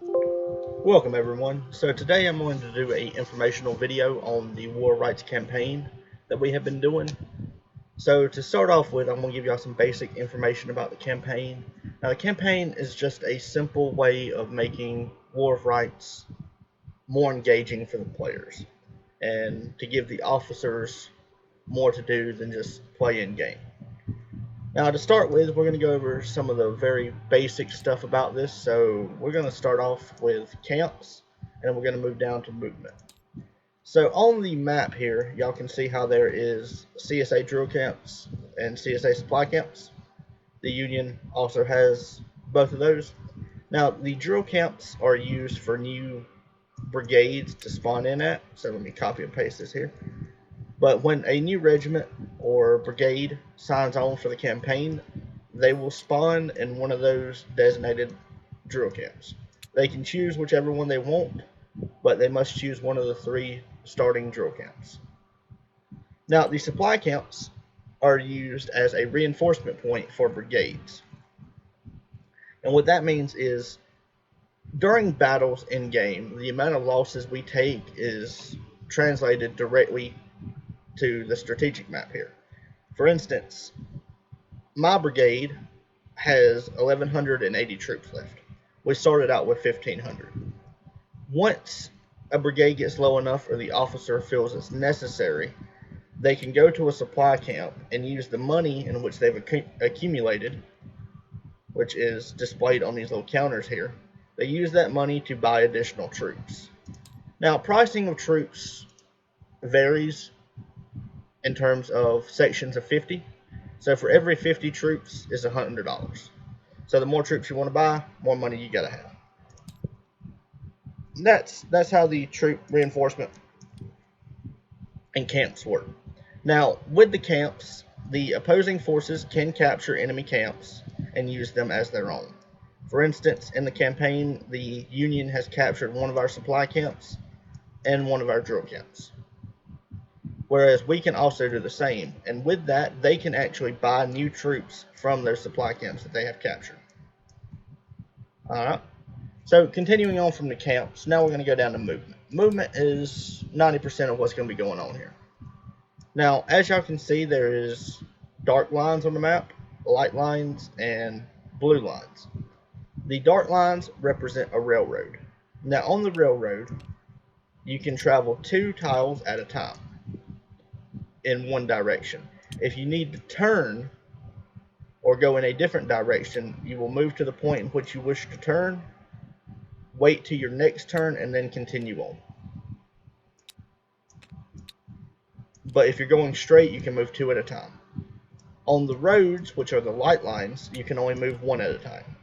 Welcome everyone. So today I'm going to do an informational video on the War Rights campaign that we have been doing. So to start off with, I'm going to give y'all some basic information about the campaign. Now the campaign is just a simple way of making War of Rights more engaging for the players and to give the officers more to do than just play in game. Now to start with, we're going to go over some of the very basic stuff about this. So we're going to start off with camps and we're going to move down to movement. So on the map here, y'all can see how there is CSA drill camps and CSA supply camps. The Union also has both of those. Now the drill camps are used for new brigades to spawn in at. So let me copy and paste this here. But when a new regiment or brigade signs on for the campaign, they will spawn in one of those designated drill camps. They can choose whichever one they want, but they must choose one of the three starting drill camps. Now, the supply camps are used as a reinforcement point for brigades. And what that means is during battles in game, the amount of losses we take is translated directly to the strategic map here. For instance, my brigade has 1,180 troops left. We started out with 1,500. Once a brigade gets low enough or the officer feels it's necessary, they can go to a supply camp and use the money in which they've accumulated, which is displayed on these little counters here. They use that money to buy additional troops. Now, pricing of troops varies in terms of sections of 50. So for every 50 troops is $100. So the more troops you want to buy, more money you gotta have. That's how the troop reinforcement and camps work. Now with the camps, the opposing forces can capture enemy camps and use them as their own. For instance, in the campaign, the Union has captured one of our supply camps and one of our drill camps. Whereas we can also do the same, and with that, they can actually buy new troops from their supply camps that they have captured. Alright, so continuing on from the camps, now we're going to go down to movement. Movement is 90% of what's going to be going on here. Now, as y'all can see, there is dark lines on the map, light lines, and blue lines. The dark lines represent a railroad. Now, on the railroad, you can travel 2 tiles at a time in one direction. If you need to turn or go in a different direction, you will move to the point in which you wish to turn, wait till your next turn, and then continue on. But if you're going straight, you can move 2 at a time. On the roads, which are the light lines, you can only move 1 at a time.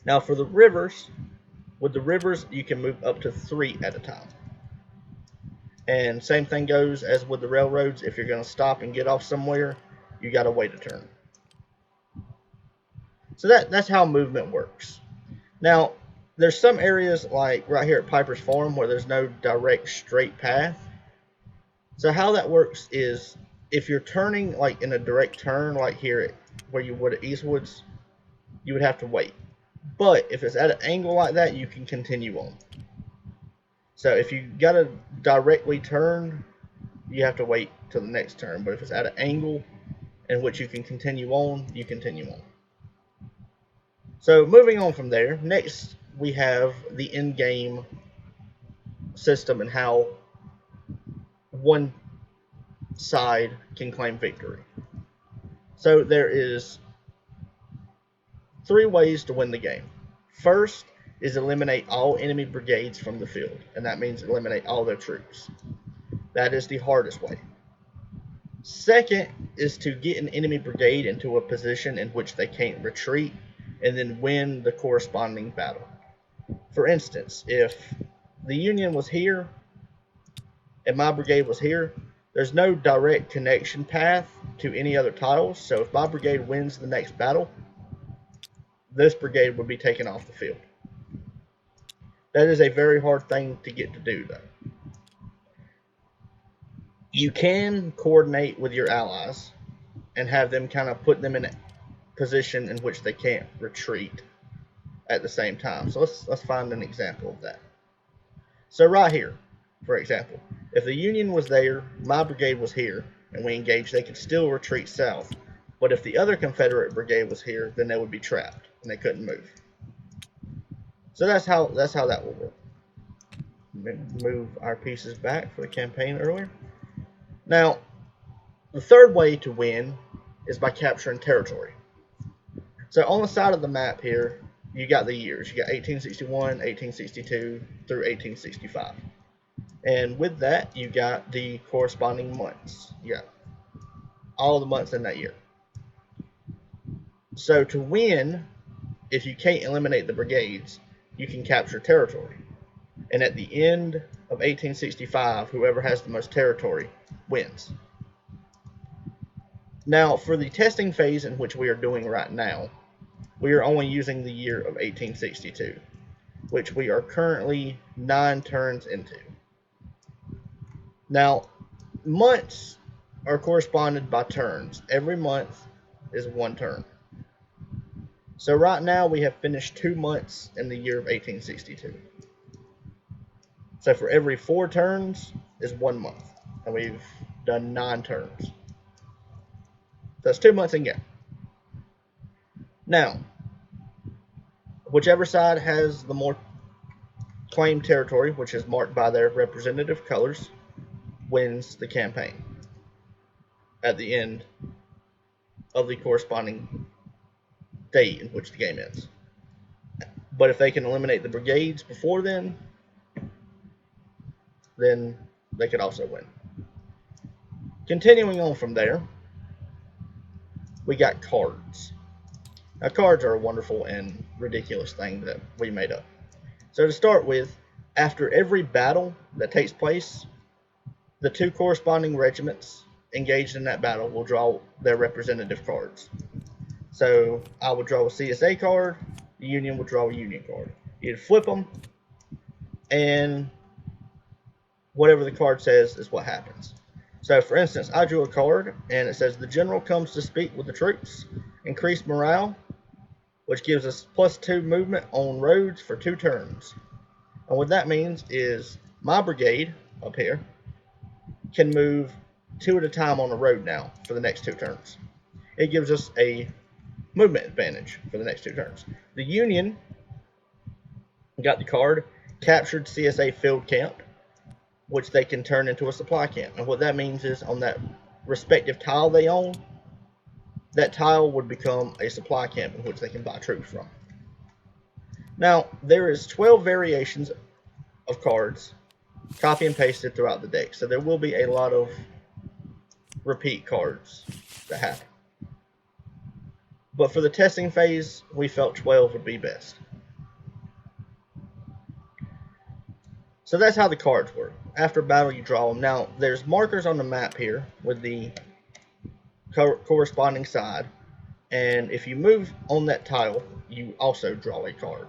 Now for the rivers, with the rivers, you can move up to 3 at a time. And same thing goes as with the railroads. If you're going to stop and get off somewhere, you got to wait a turn. So that's how movement works. Now, there's some areas like right here at Piper's Farm where there's no direct straight path. So how that works is if you're turning like in a direct turn like here where you would at Eastwoods, you would have to wait. But if it's at an angle like that, you can continue on. So if you got to directly turn, you have to wait till the next turn. But if it's at an angle in which you can continue on, you continue on. So moving on from there, next we have the in-game system and how one side can claim victory. So there is 3 ways to win the game. First is eliminate all enemy brigades from the field, and that means eliminate all their troops. That is the hardest way. Second is to get an enemy brigade into a position in which they can't retreat and then win the corresponding battle. For instance, if the Union was here and my brigade was here, there's no direct connection path to any other tiles, so if my brigade wins the next battle, this brigade would be taken off the field. That is a very hard thing to get to do, though. You can coordinate with your allies and have them kind of put them in a position in which they can't retreat. at the same time. So let's find an example of that. So right here, for example, if the Union was there, my brigade was here, and we engaged, they could still retreat south. But if the other Confederate brigade was here, then they would be trapped and they couldn't move. So that's how that will work. Move our pieces back for the campaign earlier. Now, the third way to win is by capturing territory. So on the side of the map here, you got the years. You got 1861, 1862 through 1865. And with that, you got the corresponding months. You got all the months in that year. So to win, if you can't eliminate the brigades, you can capture territory. And at the end of 1865, whoever has the most territory wins. Now, for the testing phase in which we are doing right now, we are only using the year of 1862, which we are currently 9 turns into. Now, months are corresponded by turns. Every month is 1 turn. So right now we have finished 2 months in the year of 1862. So for every 4 turns is 1 month, and we've done 9 turns. So that's 2 months in game. Now, whichever side has the more claimed territory, which is marked by their representative colors, wins the campaign at the end of the corresponding date in which the game ends. But if they can eliminate the brigades before then they could also win. Continuing on from there, we got cards. Now, cards are a wonderful and ridiculous thing that we made up. So to start with, after every battle that takes place, the 2 corresponding regiments engaged in that battle will draw their representative cards. So I would draw a CSA card, the Union would draw a Union card. You'd flip them, and whatever the card says is what happens. So for instance, I drew a card, and it says the general comes to speak with the troops, increased morale, which gives us +2 movement on roads for 2 turns. And what that means is my brigade up here can move 2 at a time on the road now for the next 2 turns. It gives us a movement advantage for the next 2 turns. The Union got the card, captured CSA field camp, which they can turn into a supply camp. And what that means is on that respective tile they own, that tile would become a supply camp in which they can buy troops from. Now, there is 12 variations of cards, copy and pasted throughout the deck. So there will be a lot of repeat cards that happen. But for the testing phase, we felt 12 would be best. So that's how the cards work. After battle, you draw them. Now, there's markers on the map here with the corresponding side. And if you move on that tile, you also draw a card.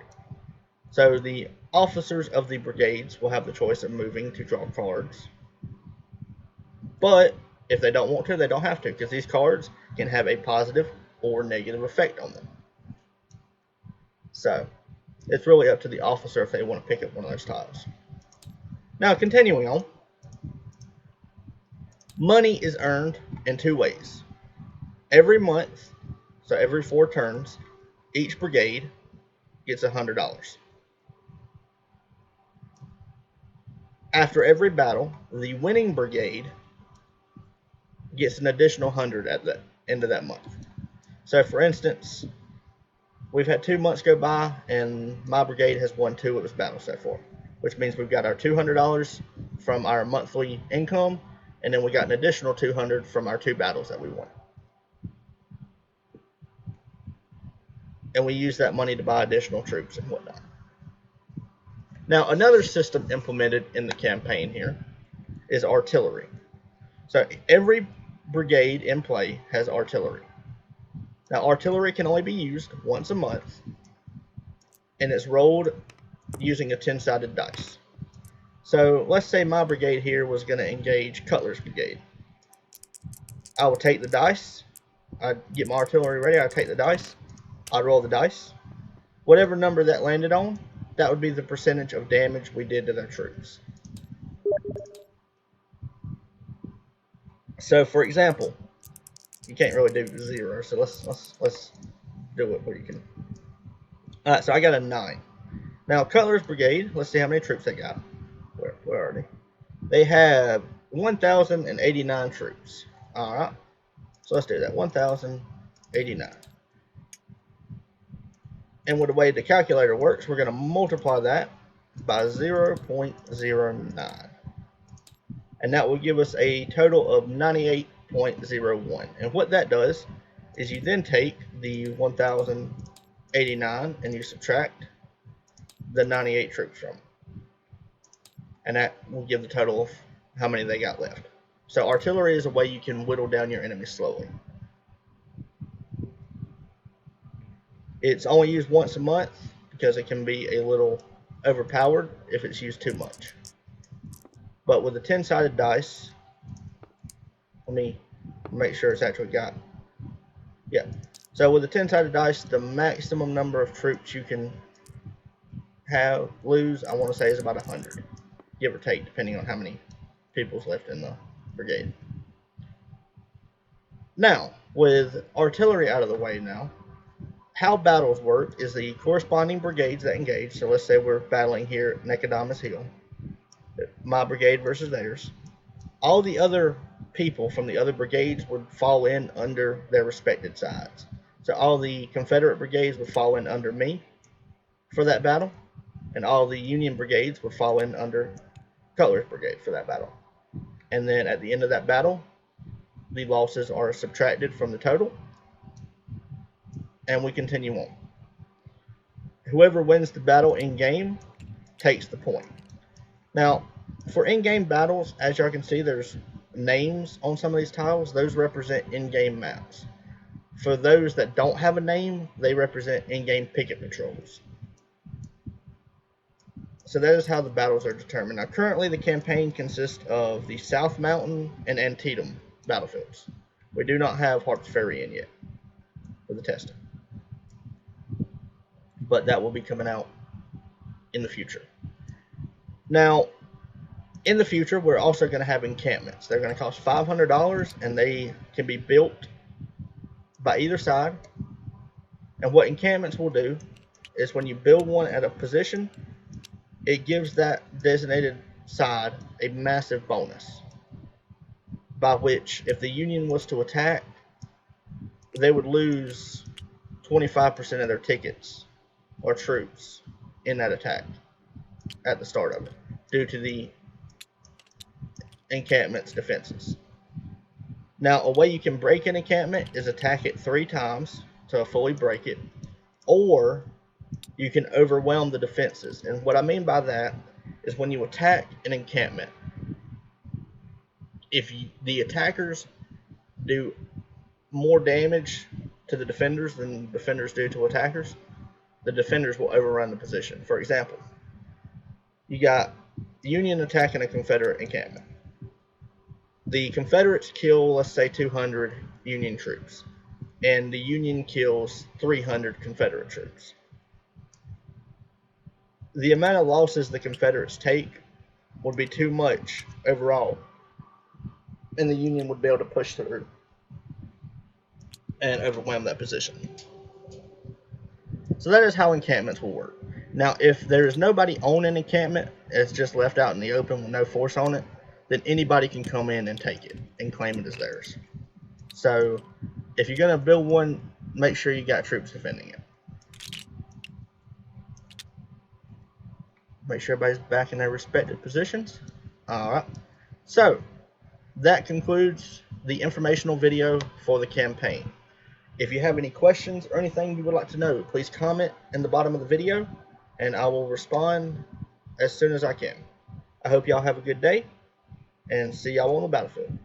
So the officers of the brigades will have the choice of moving to draw cards. But if they don't want to, they don't have to, because these cards can have a positive or negative effect on them. So it's really up to the officer if they want to pick up one of those tiles. Now, continuing on, money is earned in 2 ways. Every month, so every 4 turns, each brigade gets $100. After every battle, the winning brigade gets an additional 100 at the end of that month. So for instance, we've had 2 months go by, and my brigade has won 2 of its battles so far, which means we've got our $200 from our monthly income, and then we got an additional $200 from our 2 battles that we won. And we use that money to buy additional troops and whatnot. Now, another system implemented in the campaign here is artillery. So every brigade in play has artillery. Now, artillery can only be used once a month, and it's rolled using a 10-sided dice. So let's say my brigade here was going to engage Cutler's brigade. I will take the dice. I'd get my artillery ready. I'd take the dice. I'd roll the dice. Whatever number that landed on, that would be the percentage of damage we did to their troops. So for example, you can't really do 0, so let's do it where you can. Alright, so I got a 9. Now Cutler's Brigade, let's see how many troops they got. Where are they? They have 1,089 troops. Alright, so let's do that. 1,089. And with the way the calculator works, we're going to multiply that by 0.09. And that will give us a total of 98.01. And what that does is you then take the 1,089 and you subtract the 98 troops from it. And that will give the total of how many they got left. So artillery is a way you can whittle down your enemy slowly. It's only used once a month because it can be a little overpowered if it's used too much. But with a 10-sided dice, let me make sure it's actually got. Yeah. So with a 10-sided dice, the maximum number of troops you can lose, I want to say, is about 100, give or take, depending on how many people's left in the brigade. Now, with artillery out of the way now, how battles work is the corresponding brigades that engage. So let's say we're battling here at Necadamus Hill, my brigade versus theirs. All the other people from the other brigades would fall in under their respected sides. So all the Confederate brigades would fall in under me for that battle, and all the Union brigades would fall in under Cutler's brigade for that battle. And then at the end of that battle, the losses are subtracted from the total, and we continue on. Whoever wins the battle in game takes the point. Now, for in-game battles, as y'all can see, there's names on some of these tiles. Those represent in-game maps. For those that don't have a name, they represent in-game picket patrols. So that is how the battles are determined. Now, currently the campaign consists of the South Mountain and Antietam battlefields. We do not have Harp's Ferry in yet for the testing, but that will be coming out in the future. Now, in the future, we're also going to have encampments. They're going to cost $500, and they can be built by either side. And what encampments will do is when you build one at a position, it gives that designated side a massive bonus, by which if the Union was to attack, they would lose 25% of their tickets or troops in that attack at the start of it, due to the encampment's defenses. Now, a way you can break an encampment is attack it 3 times to fully break it, or you can overwhelm the defenses. And what I mean by that is when you attack an encampment, if the attackers do more damage to the defenders than defenders do to attackers, the defenders will overrun the position. For example, you got Union attacking a Confederate encampment. The Confederates kill, let's say, 200 Union troops, and the Union kills 300 Confederate troops. The amount of losses the Confederates take would be too much overall, and the Union would be able to push through and overwhelm that position. So that is how encampments will work. Now, if there is nobody on an encampment, it's just left out in the open with no force on it, then anybody can come in and take it and claim it as theirs. So if you're going to build one, make sure you got troops defending it. Make sure everybody's back in their respective positions. Alright, so that concludes the informational video for the campaign. If you have any questions or anything you would like to know, please comment in the bottom of the video, and I will respond as soon as I can. I hope y'all have a good day, and see y'all on the battlefield.